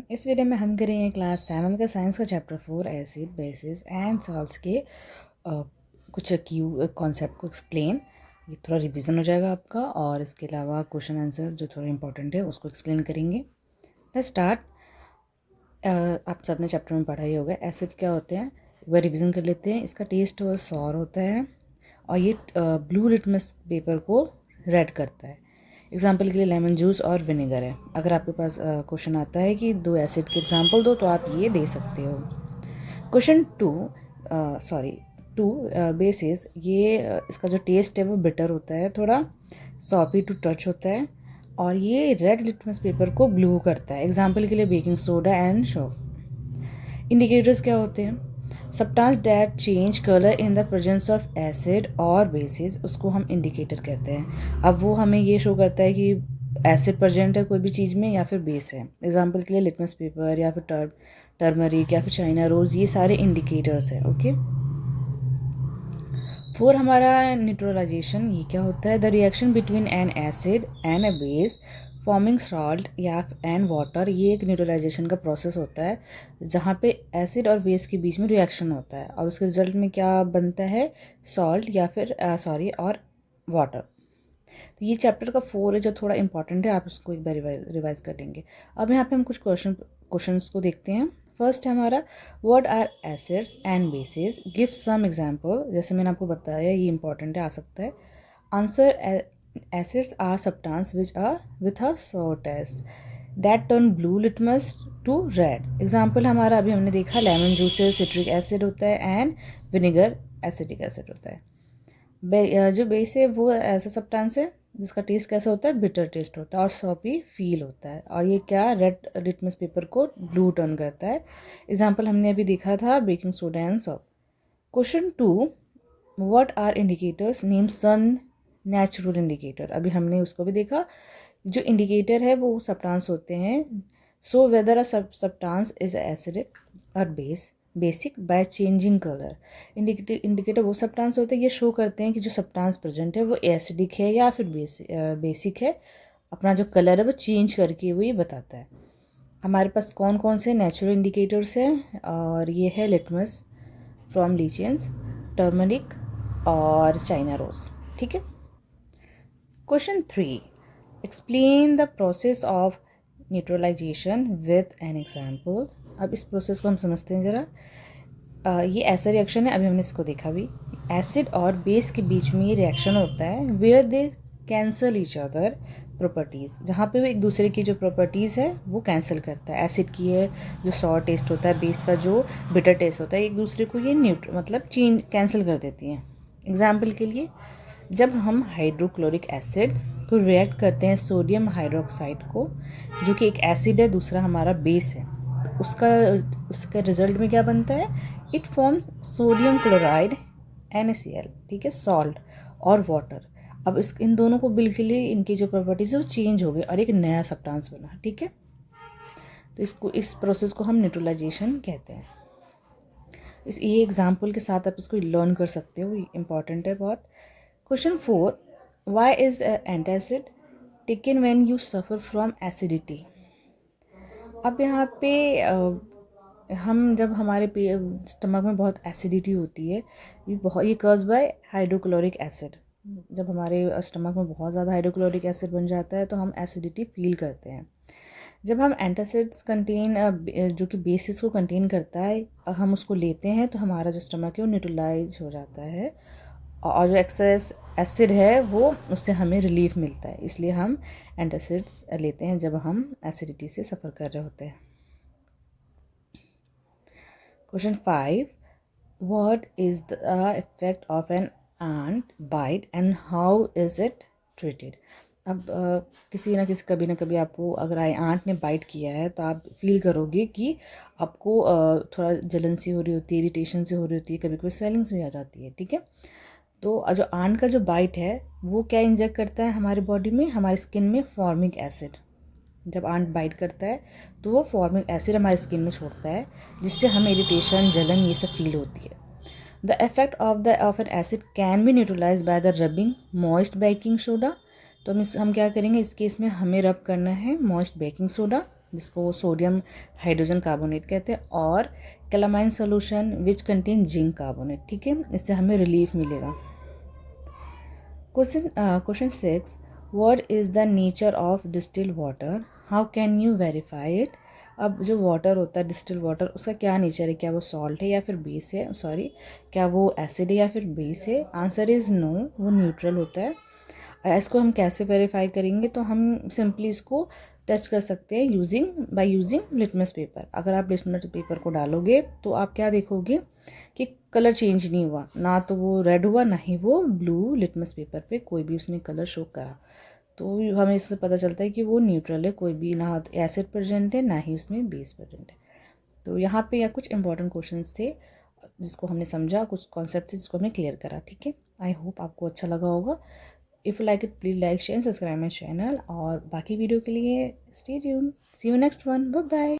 इस वीडियो में हम करेंगे क्लास 7 का साइंस का chapter 4 acid basis and salts के कुछ कॉन्सेप्ट को एक्सप्लेन। ये थोड़ा रिवीजन हो जाएगा आपका, और इसके अलावा क्वेश्चन आंसर जो थोड़ा इंपॉर्टेंट है उसको एक्सप्लेन करेंगे। Let's start. आप सबने चैप्टर में पढ़ा ही होगा एसिड्स क्या होते हैं, एक बार रिविज़न कर लेते हैं। इसका टेस्ट सॉर होता है और ये ब्लू लिटमस पेपर को रेड करता है। एग्जाम्पल के लिए लेमन जूस और विनेगर है। अगर आपके पास क्वेश्चन आता है कि दो एसिड के एग्जाम्पल दो, तो आप ये दे सकते हो। क्वेश्चन टू बेसिस, ये इसका जो टेस्ट है वो बिटर होता है, थोड़ा सॉपी टू टच होता है, और ये रेड लिटमस पेपर को ब्लू करता है। एग्जाम्पल के लिए baking soda and shop. Indicators क्या होते हैं? Substance that change colour in the presence of acid और बेसिस, उसको हम इंडिकेटर कहते हैं। अब वो हमें ये शो करता है कि एसिड प्रेजेंट है कोई भी चीज़ में या फिर बेस है। एग्जाम्पल के लिए लिटमस पेपर या फिर टर्मरिक या फिर चाइना रोज, ये सारे इंडिकेटर्स हैं। ओके। 4 हमारा न्यूट्रलाइजेशन, ये क्या होता है? The reaction between N acid and a base forming salt या एंड वाटर। ये एक न्यूट्रलाइजेशन का प्रोसेस होता है जहाँ पे एसिड और बेस के बीच में रिएक्शन होता है और उसके रिजल्ट में क्या बनता है? सॉल्ट या फिर और वाटर। तो ये चैप्टर का 4 है जो थोड़ा इंपॉर्टेंट है, आप उसको एक बार रिवाइज कर लेंगे। अब यहाँ पे हम कुछ क्वेश्चंस को देखते हैं। फर्स्ट है हमारा, what are acids and bases, give some example. जैसे मैंने आपको बताया ये इंपॉर्टेंट है, आ सकता है। Answer, acids are substance which are with a sour taste that turn blue litmus to red. Example हमारा अभी हमने देखा, लेमन जूस से सिट्रिक एसिड होता है एंड विनेगर एसिटिक एसिड होता है। जो बेस है वो ऐसा सब्सटेंस है जिसका टेस्ट कैसा होता है? बिटर टेस्ट होता है और सॉपी फील होता है, और ये क्या रेड लिटमस पेपर को ब्लू टर्न करता है। एग्जाम्पल हमने अभी देखा था, baking soda and salt. Question 2, what are indicators, name some natural indicator. अभी हमने उसको भी देखा। जो इंडिकेटर है वो सब्सटेंस होते हैं। So whether a substance is acidic or basic by changing colour. Indicator वो सब्सटेंस होते हैं, ये शो करते हैं कि जो सब्सटेंस प्रेजेंट है वो एसिडिक है या फिर बेसिक है। अपना जो कलर है वो चेंज करके वो ये बताता है। हमारे पास कौन कौन से नेचुरल इंडिकेटर्स हैं, और ये है लिटमस फ्रॉम लीचेंस, टर्मरिक और चाइना रोज। ठीक है। Question 3, explain the process of neutralization with an example. अब इस प्रोसेस को हम समझते हैं ज़रा। ये ऐसा रिएक्शन है, अभी हमने इसको देखा भी। एसिड और बेस के बीच में ये रिएक्शन होता है where they cancel each other properties, जहाँ पे वो एक दूसरे की जो प्रॉपर्टीज़ है वो कैंसिल करता है। एसिड की है जो सॉर टेस्ट होता है, बेस का जो बिटर टेस्ट होता है, एक दूसरे को ये मतलब चेंज कैंसिल कर देती हैं। एग्जाम्पल के लिए, जब हम हाइड्रोक्लोरिक एसिड को रिएक्ट करते हैं सोडियम हाइड्रोक्साइड को, जो कि एक एसिड है, दूसरा हमारा बेस है, तो उसका रिजल्ट में क्या बनता है? It form sodium chloride NaCl, ठीक है, सॉल्ट और वाटर। अब इन दोनों को बिल्कुल इनकी जो प्रॉपर्टीज है वो चेंज हो गई और एक नया सब्सटेंस बना। ठीक है, तो इस प्रोसेस को हम न्यूट्रलाइजेशन कहते हैं। ये एग्जाम्पल के साथ आप इसको लर्न कर सकते हो, इम्पॉर्टेंट है बहुत। Question 4, why is antacid taken when you suffer from acidity. अब यहाँ पे हम जब हमारे स्टमक में बहुत एसिडिटी होती है, ये कॉज बाय हाइड्रोक्लोरिक एसिड। जब हमारे स्टमक में बहुत ज़्यादा हाइड्रोक्लोरिक एसिड बन जाता है तो हम एसिडिटी फील करते हैं। जब हम एंटासिड्स कंटेन जो कि बेसिस को कंटेन करता है, हम उसको लेते हैं तो हमारा जो स्टमक है वो न्यूट्रलाइज हो जाता है, और जो एक्सेस एसिड है वो उससे हमें रिलीफ मिलता है। इसलिए हम एंटासिड्स लेते हैं जब हम एसिडिटी से सफ़र कर रहे होते हैं। Question 5, what is the effect of an ant bite and how is it treated. अब किसी ना कभी आपको अगर आंट ने बाइट किया है तो आप फील करोगे कि आपको थोड़ा जलन सी हो रही होती है, इरिटेशन सी हो रही होती है, कभी कभी स्वेलिंग्स भी आ जाती है। ठीक है, तो जो आंट का जो बाइट है वो क्या इंजेक्ट करता है हमारे बॉडी में, हमारे स्किन में फॉर्मिक एसिड। जब आंट बाइट करता है तो वो फॉर्मिक एसिड हमारे स्किन में छोड़ता है, जिससे हमें इरिटेशन, जलन ये सब फील होती है। The effect of an acid can be neutralize by the rubbing moist baking soda. तो हम क्या करेंगे, इस केस में हमें रब करना है मॉइस्ट बेकिंग सोडा जिसको सोडियम हाइड्रोजन कार्बोनेट कहते हैं, और calamine solution which contain zinc carbonate. ठीक है, इससे हमें रिलीफ मिलेगा। Question 6, what is the nature of distilled water, how can you verify it. अब जो वाटर होता है डिस्टिल्ड वाटर, उसका क्या नेचर है, क्या वो सॉल्ट है या फिर बेस है, सॉरी क्या वो एसिड है या फिर बेस है। आंसर इज़ नो, वो न्यूट्रल होता है। इसको हम कैसे वेरीफाई करेंगे, तो हम सिंपली इसको टेस्ट कर सकते हैं बाय यूजिंग लिटमस पेपर। अगर आप लिटमस पेपर को डालोगे तो आप क्या देखोगे कि कलर चेंज नहीं हुआ, ना तो वो रेड हुआ ना ही वो ब्लू, लिटमस पेपर पे कोई भी उसने कलर शो करा। तो हमें इससे पता चलता है कि वो न्यूट्रल है, कोई भी ना एसिड प्रेजेंट है ना ही उसमें बेस प्रेजेंट है। तो यहाँ पे या कुछ इंपॉर्टेंट क्वेश्चंस थे जिसको हमने समझा, कुछ कॉन्सेप्ट थे जिसको हमने क्लियर करा। ठीक है, आई होप आपको अच्छा लगा होगा। If you like it please like share subscribe my channel, और बाकी वीडियो के लिए stay tune. See you next one, bye bye.